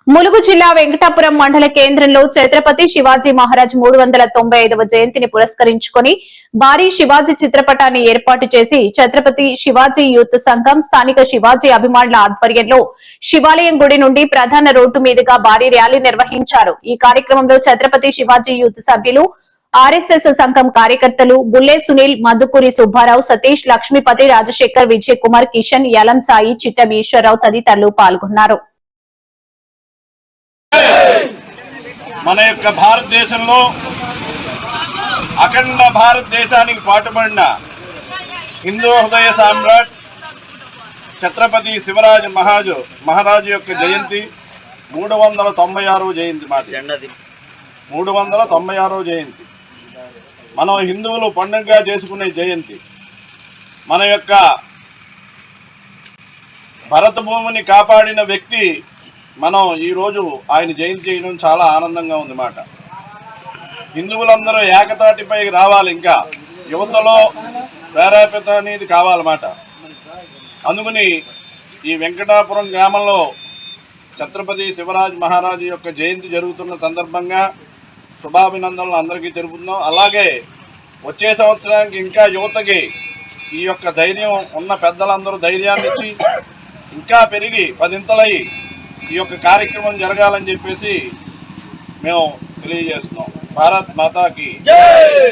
ములుగు జిల్లా వెంకటాపురం మండల కేంద్రంలో ఛత్రపతి శివాజీ మహారాజ్ 395వ జయంతిని పురస్కరించుకుని భారీ శివాజీ చిత్రపటాన్ని ఏర్పాటు చేసి ఛత్రపతి శివాజీ యూత్ సంఘం స్థానిక శివాజీ అభిమానుల ఆధ్వర్యంలో శివాలయం గుడి నుండి ప్రధాన రోడ్డు మీదుగా భారీ ర్యాలీ నిర్వహించారు। ఈ కార్యక్రమంలో ఛత్రపతి శివాజీ యూత్ సభ్యులు, ఆర్ఎస్ఎస్ సంఘం కార్యకర్తలు, బుల్లే సునీల్, మధుకూరి సుబ్బారావు, సతీష్, లక్ష్మీపతి, రాజశేఖర్, విజయ్ కుమార్, కిషన్, యలం సాయి, చిట్టం ఈశ్వరరావు తదితరులు పాల్గొన్నారు। మన యొక్క భారతదేశంలో అఖండ భారతదేశానికి పాటుపడిన హిందూ హృదయ సామ్రాట్ ఛత్రపతి శివరాజ్ మహారాజు యొక్క జయంతి 396వ జయంతి మాట 396వ జయంతి మనం హిందువులు పండుగగా చేసుకునే జయంతి। మన యొక్క భరత భూమిని కాపాడిన వ్యక్తి మనం ఈరోజు ఆయన జయంతి చేయడం చాలా ఆనందంగా ఉంది మాట। హిందువులందరూ ఏకతాటిపై రావాలి, ఇంకా యువతలో ప్రేరేపిత అనేది కావాలన్నమాట। అందుకని ఈ వెంకటాపురం గ్రామంలో ఛత్రపతి శివరాజ్ మహారాజు యొక్క జయంతి జరుగుతున్న సందర్భంగా శుభాభినందనలు అందరికీ తెలుపుతున్నాం। అలాగే వచ్చే సంవత్సరానికి ఇంకా యువతకి ఈ యొక్క ధైర్యం ఉన్న పెద్దలందరూ ధైర్యాన్ని ఇచ్చి ఇంకా పెరిగి 10 ఈ యొక్క కార్యక్రమం జరగాలని చెప్పేసి మేము తెలియజేస్తున్నాం। భారత్ మాతాకి జై।